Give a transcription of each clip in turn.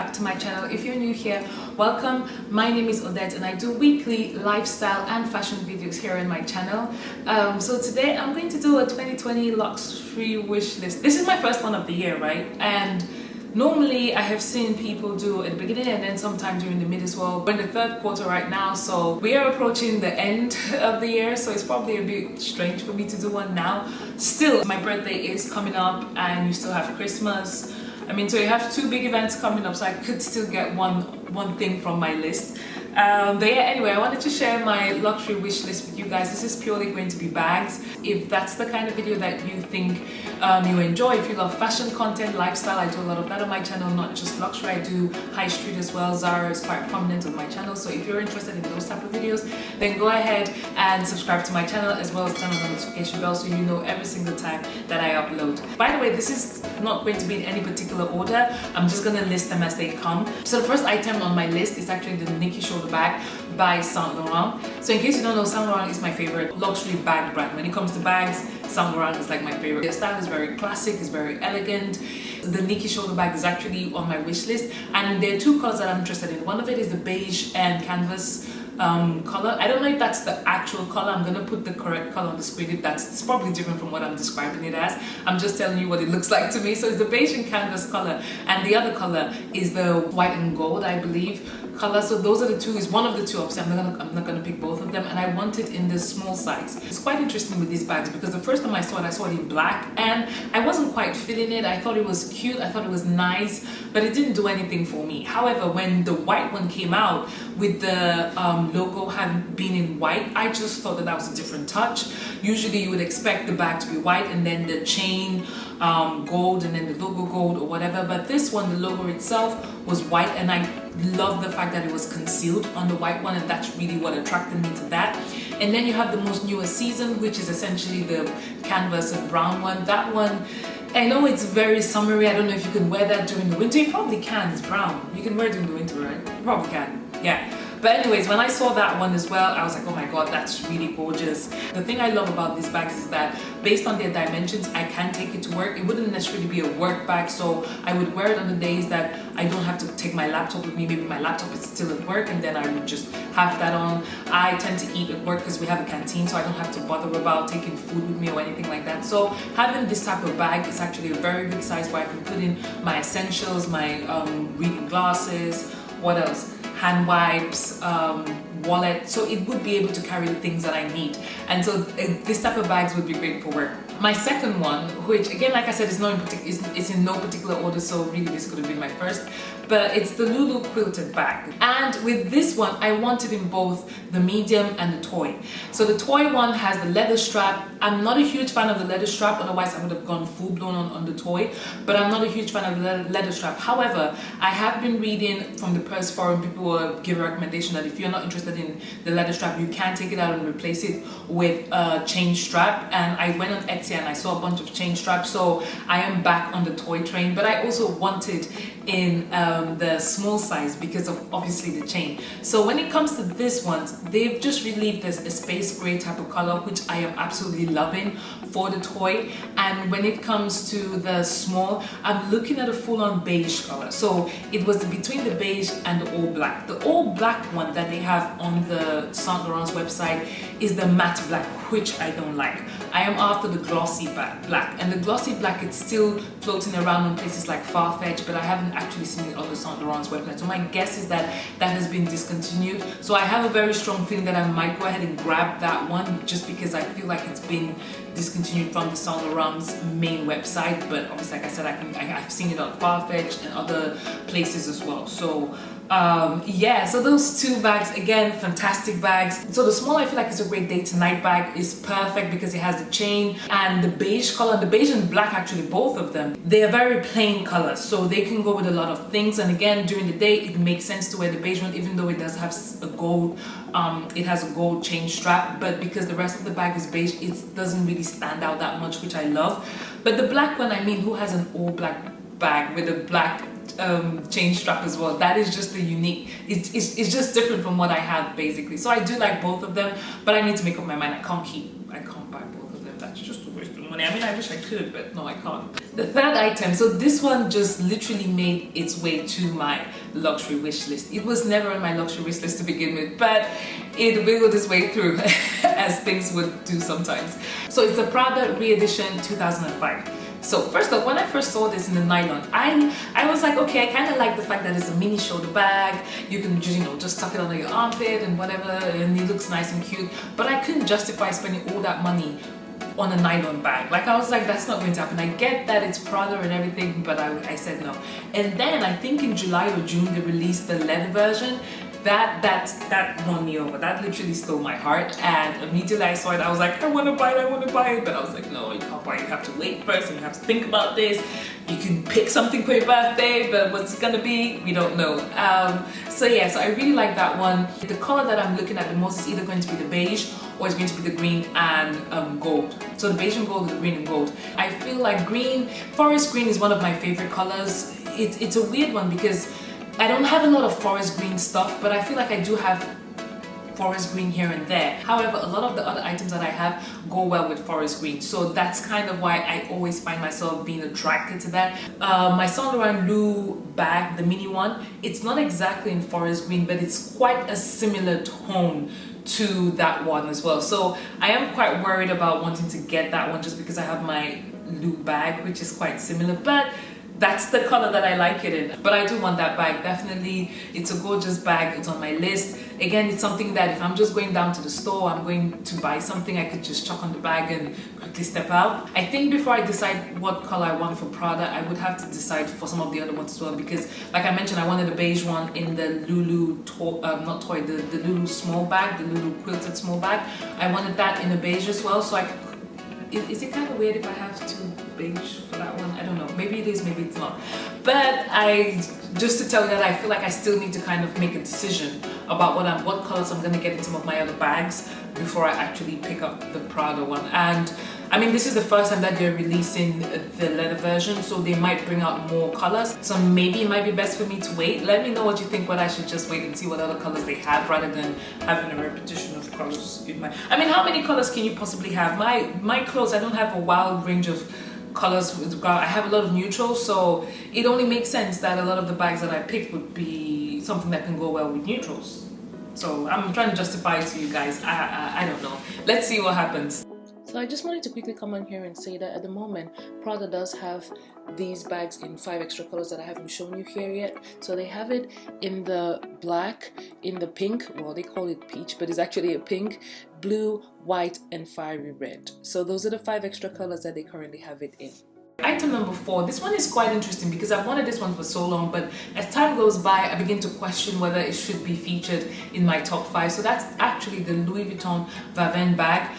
back to my channel. If you're new here, welcome. My name is Odette and I do weekly lifestyle and fashion videos here on my channel. So today I'm going to do a 2020 luxury wish list. This is my first one of the year, right? And normally I have seen people do at the beginning and then sometime during the mid as well. We're in the third quarter right now, so we are approaching the end of the year, so it's probably a bit strange for me to do one now. Still, my birthday is coming up and you still have Christmas. I mean, so you have two big events coming up, so I could still get one thing from my list. But yeah, anyway, I wanted to share my luxury wish list with you guys. This is purely going to be bags. If that's the kind of video that you think you enjoy, if you love fashion content, lifestyle, I do a lot of that on my channel, not just luxury, I do high street as well. Zara is quite prominent on my channel, so if you're interested in those type of videos, then go ahead and subscribe to my channel as well as turn on the notification bell so you know every single time that I upload. By the way, this is not going to be in any particular order. I'm just going to list them as they come. So the first item on my list is actually the Niki shoulder bag by Saint Laurent. So in case you don't know, Saint Laurent is my favorite luxury bag brand. When it comes to bags, Saint Laurent is like my favorite. Their style is very classic, it's very elegant. The Niki shoulder bag is actually on my wish list, and there are two colors that I'm interested in. One of it is the beige and canvas color. I don't know if that's the actual color. I'm gonna put the correct color on the screen. If it's probably different from what I'm describing it as. I'm just telling you what it looks like to me. So it's the beige and canvas color, and the other color is the white and gold, I believe, color. So those are the two. Is one of the two. Obviously, I'm not gonna pick both of them, and I want it in the small size. It's quite interesting with these bags because the first time I saw it in black, and I wasn't quite feeling it. I thought it was cute. I thought it was nice, but it didn't do anything for me. However, when the white one came out with the logo having been in white, I just thought that was a different touch. Usually, you would expect the bag to be white and then the chain gold and then the logo gold or whatever. But this one, the logo itself was white, and I love the fact that it was concealed on the white one, and that's really what attracted me to that. And then you have the most newest season, which is essentially the canvas and brown one. That one, I know it's very summery. I don't know if you can wear that during the winter. You probably can. It's brown. You can wear it in the winter, right? You probably can. Yeah. But anyways, when I saw that one as well, I was like, oh my god, that's really gorgeous. The thing I love about these bags is that based on their dimensions, I can take it to work. It wouldn't necessarily be a work bag, so I would wear it on the days that I don't have to take my laptop with me. Maybe my laptop is still at work, and then I would just have that on. I tend to eat at work because we have a canteen, so I don't have to bother about taking food with me or anything like that. So having this type of bag is actually a very good size where I can put in my essentials, my reading glasses, what else? Hand wipes, wallet, so it would be able to carry the things that I need. And so this type of bags would be great for work. My second one, which again, like I said, is in no particular order, so really this could have been my first, but it's the Loulou quilted bag. And with this one, I wanted in both the medium and the toy. So the toy one has the leather strap. I'm not a huge fan of the leather strap, otherwise I would have gone full blown on the toy, but I'm not a huge fan of the leather strap. However, I have been reading from the Purse Forum, people will give a recommendation that if you're not interested in the leather strap, you can take it out and replace it with a chain strap. And I went on Etsy and I saw a bunch of chain straps, so I am back on the toy train. But I also wanted in the small size because of obviously the chain. So when it comes to this one, they've just released this a space gray type of color, which I am absolutely loving for the toy. And when it comes to the small, I'm looking at a full-on beige color. So it was between the beige and the all black. The all black one that they have on the Saint Laurent's website is the matte black, which I don't like. I am after the glossy black, and the glossy black, it's still floating around on places like Farfetch, but I haven't actually seen it on the Saint Laurent's website. So my guess is that that has been discontinued. So I have a very strong feeling that I might go ahead and grab that one just because I feel like it's been discontinued from the Saint Laurent's main website. But obviously, like I said, I've seen it on Farfetch and other places as well. So yeah, so those two bags, again, fantastic bags. So the small, I feel like it's a great day to night bag. Is perfect because it has the chain and the beige color. The beige and black, actually, both of them, they are very plain colors, so they can go with a lot of things. And again, during the day, it makes sense to wear the beige one, even though it does have a gold, it has a gold chain strap, but because the rest of the bag is beige, it doesn't really stand out that much, which I love. But the black one, I mean, who has an all black bag with a black chain strap as well? That is just the unique, it's just different from what I have basically. So I do like both of them, but I need to make up my mind. I can't buy both of them. such just a waste of money. I mean, I wish I could, but no, I can't. The third item, so this one just literally made its way to my luxury wish list. It was never on my luxury wish list to begin with, but it wiggled its way through as things would do sometimes. So it's the Prada re-edition 2005. So first off, when I first saw this in the nylon, I was like, okay, I kind of like the fact that it's a mini shoulder bag. You can just, just tuck it under your armpit and whatever, and it looks nice and cute. But I couldn't justify spending all that money on a nylon bag. Like, I was like, that's not going to happen. I get that it's Prada and everything, but I said no. And then I think in July or June they released the leather version. That won me over. That literally stole my heart, and immediately I saw it, I was like, I want to buy it, but I was like, no, you can't buy it. You have to wait first, and you have to think about this. You can pick something for your birthday, but what's it gonna be, we don't know. So yeah, so I really like that one. The color that I'm looking at the most is either going to be the beige or it's going to be the green and gold. So the beige and gold, the green and gold. I feel like forest green is one of my favorite colors. It's a weird one because I don't have a lot of forest green stuff, but I feel like I do have forest green here and there. However, a lot of the other items that I have go well with forest green, so that's kind of why I always find myself being attracted to that. My Saint Laurent Loulou bag, the mini one, it's not exactly in forest green, but it's quite a similar tone to that one as well. So I am quite worried about wanting to get that one just because I have my Loulou bag, which is quite similar, but that's the color that I like it in. But I do want that bag, definitely. It's a gorgeous bag, it's on my list. Again, it's something that if I'm just going down to the store, I'm going to buy something, I could just chuck on the bag and quickly step out. I think before I decide what color I want for Prada, I would have to decide for some of the other ones as well, because like I mentioned, I wanted a beige one in the Loulou, the Loulou small bag, the Loulou quilted small bag. I wanted that in a beige as well, so is it kind of weird if I have to beige for that one? I don't know, maybe it is, maybe it's not. But just to tell you that I feel like I still need to kind of make a decision about what colors I'm gonna get in some of my other bags before I actually pick up the Prada one. And I mean, this is the first time that they're releasing the leather version, so they might bring out more colors. So maybe it might be best for me to wait. Let me know what you think, whether I should just wait and see what other colors they have rather than having a repetition of colors in my... I mean, how many colors can you possibly have? My clothes, I don't have a wild range of colors. I have a lot of neutrals, so it only makes sense that a lot of the bags that I picked would be something that can go well with neutrals. So I'm trying to justify it to you guys. I don't know. Let's see what happens. So I just wanted to quickly come on here and say that at the moment, Prada does have these bags in 5 extra colors that I haven't shown you here yet. So they have it in the black, in the pink, well they call it peach, but it's actually a pink, blue, white and fiery red. So those are the 5 extra colors that they currently have it in. Item number 4, this one is quite interesting because I've wanted this one for so long, but as time goes by I begin to question whether it should be featured in my top 5. So that's actually the Louis Vuitton Vavin bag.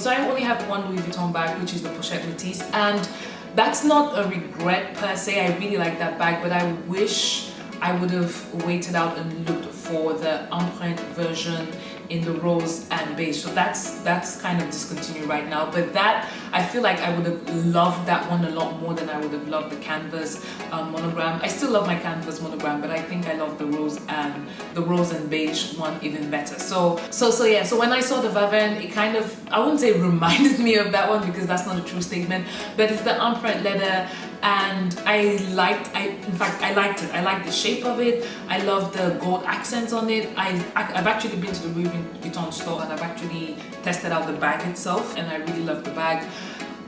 So I only have one Louis Vuitton bag, which is the Pochette Métis, and that's not a regret per se. I really like that bag, but I wish I would have waited out and looked for the empreinte version in the rose and beige. So that's kind of discontinued right now, but that I feel like I would have loved that one a lot more than I would have loved the canvas monogram. I still love my canvas monogram, but I think I love the rose and beige one even better. So yeah, so when I saw the Vavin, it kind of, I wouldn't say reminded me of that one because that's not a true statement, but it's the empreinte leather, and I liked it. I liked the shape of it. I love the gold accents on it. I've actually been to the Louis Vuitton store and I've actually tested out the bag itself, and I really love the bag.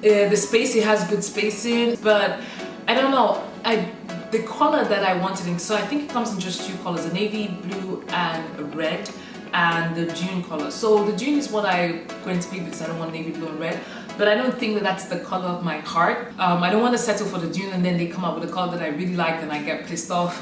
The space, it has good spacing, but I don't know, the color that I wanted in, so I think it comes in just 2 colors, a navy blue and a red, and the dune color. So the dune is what I'm going to be because I don't want navy blue and red, but I don't think that that's the color of my heart. I don't want to settle for the dune and then they come up with a color that I really like and I get pissed off.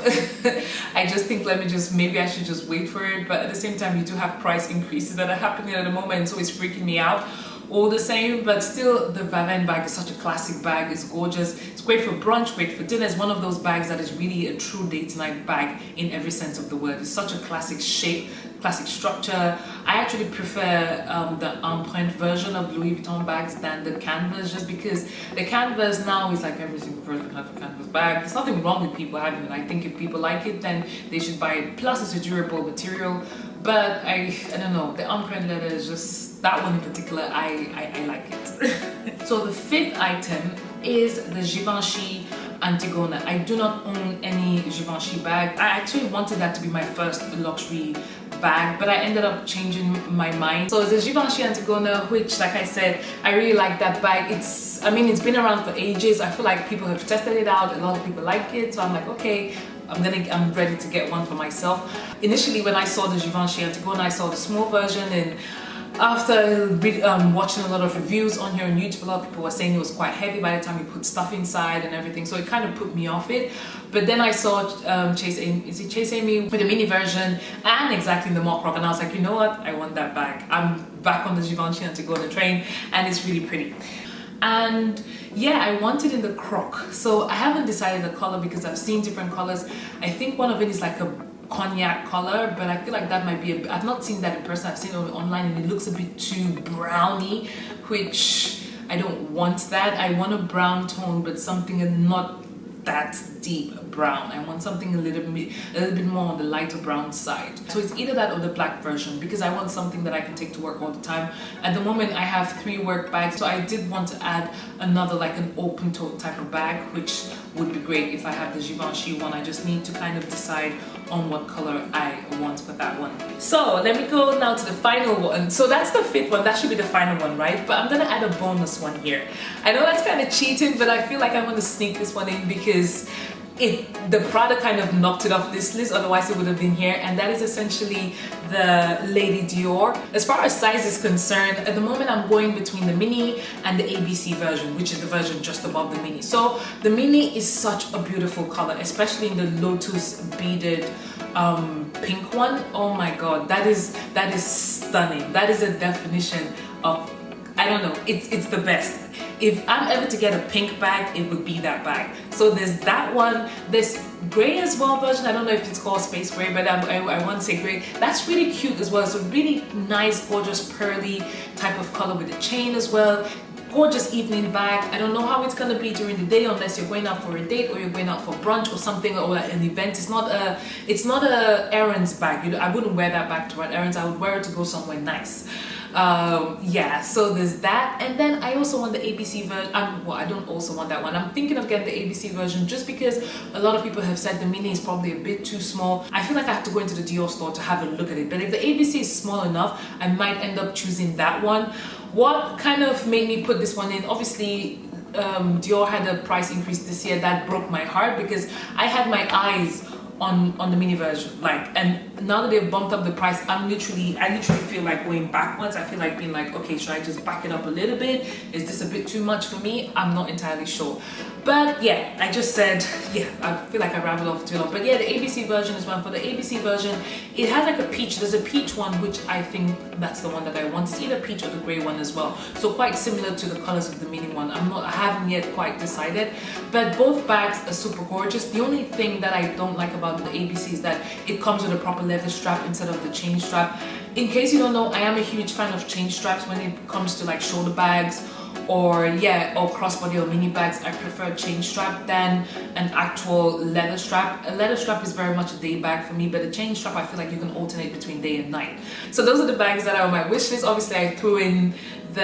I just think maybe I should just wait for it, but at the same time you do have price increases that are happening at the moment, so it's freaking me out all the same. But still, the Vavin bag is such a classic bag. It's gorgeous. It's great for brunch, great for dinner. It's one of those bags that is really a true date night bag in every sense of the word. It's such a classic shape, classic structure. I actually prefer the empreinte version of Louis Vuitton bags than the canvas, just because the canvas now is like every single person has a canvas bag. There's nothing wrong with people having it. I think if people like it, then they should buy it. Plus, it's a durable material. But I don't know, the empreinte leather is just that one in particular, I like it. So the fifth item is the Givenchy Antigona. I do not own any Givenchy bag. I actually wanted that to be my first luxury bag, but I ended up changing my mind. So the Givenchy Antigona, which, like I said, I really like that bag. It's been around for ages. I feel like people have tested it out. A lot of people like it, so I'm like, okay, I'm ready to get one for myself. Initially, when I saw the Givenchy Antigona, I saw the small version, and after watching a lot of reviews on here on YouTube, a lot of people were saying it was quite heavy by the time you put stuff inside and everything, so it kind of put me off it. But then I saw Chase Amy with the mini version and exactly the mock croc, and I was like, you know what, I want that bag. I'm back on the Givenchy Antigona train, and it's really pretty. And yeah, I want it in the croc. So I haven't decided the color because I've seen different colors. I think one of it is like a cognac color, but I feel like that might be I've not seen that in person. I've seen it online and it looks a bit too browny, which I don't want that. I want a brown tone, but something not that deep brown. I want something a little bit more on the lighter brown side. So it's either that or the black version, because I want something that I can take to work all the time. At the moment I have 3 work bags, so I did want to add another, like an open tote type of bag, which would be great if I have the Givenchy one. I just need to kind of decide on what color I want for that one. So let me go now to the final one. So that's the 5th one. That should be the final one, right? But I'm gonna add a bonus one here. I know that's kind of cheating, but I feel like I want to sneak this one in because the Prada kind of knocked it off this list, otherwise it would have been here, and that is essentially the Lady Dior. As far as size is concerned, at the moment I'm going between the mini and the ABC version, which is the version just above the mini. So the mini is such a beautiful color, especially in the lotus beaded pink one. Oh my god, that is stunning. That is a definition of, I don't know, it's the best. If I'm ever to get a pink bag, it would be that bag. So there's that one. There's gray as well version. I don't know if it's called space gray, but I want to say gray. That's really cute as well. It's a really nice, gorgeous, pearly type of color with a chain as well. Gorgeous evening bag. I don't know how it's gonna be during the day unless you're going out for a date or you're going out for brunch or something, or an event. It's not a errands bag. I wouldn't wear that bag to run errands. I would wear it to go somewhere nice. Yeah, so there's that. And then I also want the ABC version. Well, I don't also want that one. I'm thinking of getting the ABC version just because a lot of people have said the mini is probably a bit too small. I feel like I have to go into the Dior store to have a look at it, but if the ABC is small enough, I might end up choosing that one. What kind of made me put this one in, obviously Dior had a price increase this year. That broke my heart because I had my eyes on the mini version, and now that they've bumped up the price, I literally feel like going backwards. I feel like being like, okay, should I just back it up a little bit? Is this a bit too much for me? I'm not entirely sure. But yeah, I just said, yeah, I feel like I rambled off too long. But yeah, the ABC version is one. For the ABC version, it has like a peach. There's a peach one, which I think that's the one that I want. It's either peach or the gray one as well. So quite similar to the colors of the mini one. I haven't yet quite decided. But both bags are super gorgeous. The only thing that I don't like about the ABC is that it comes with a proper leather strap instead of the chain strap. In case you don't know, I am a huge fan of chain straps when it comes to like shoulder bags or crossbody or mini bags. I prefer chain strap than an actual leather strap. A leather strap is very much a day bag for me, but a chain strap I feel like you can alternate between day and night. So those are the bags that are on my wish list. Obviously I threw in the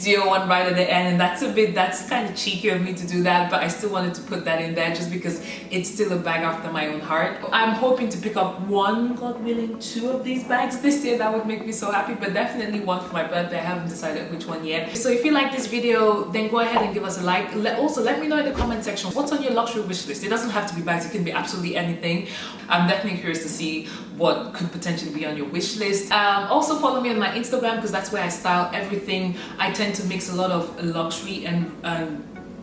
Dior one right at the end, and that's kind of cheeky of me to do that, but I still wanted to put that in there just because it's still a bag after my own heart. I'm hoping to pick up 1, God willing, 2 of these bags this year. That would make me so happy, but definitely one for my birthday. I haven't decided which one yet. So if you like this video, then go ahead and give us a like. Also let me know in the comment section what's on your luxury wish list. It doesn't have to be bags, it can be absolutely anything. I'm definitely curious to see what could potentially be on your wish list. Also follow me on my Instagram because that's where I style everything. I tend to mix a lot of luxury and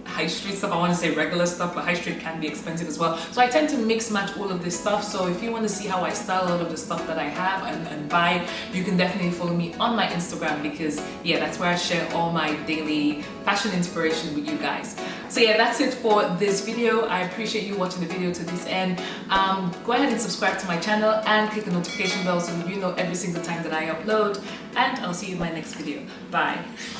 high street stuff. I want to say regular stuff, but high street can be expensive as well. So I tend to mix match all of this stuff. So if you want to see how I style a lot of the stuff that I have and buy, you can definitely follow me on my Instagram because yeah, that's where I share all my daily fashion inspiration with you guys. So yeah, that's it for this video. I appreciate you watching the video to this end. Go ahead and subscribe to my channel and click the notification bell so you know every single time that I upload. And I'll see you in my next video. Bye.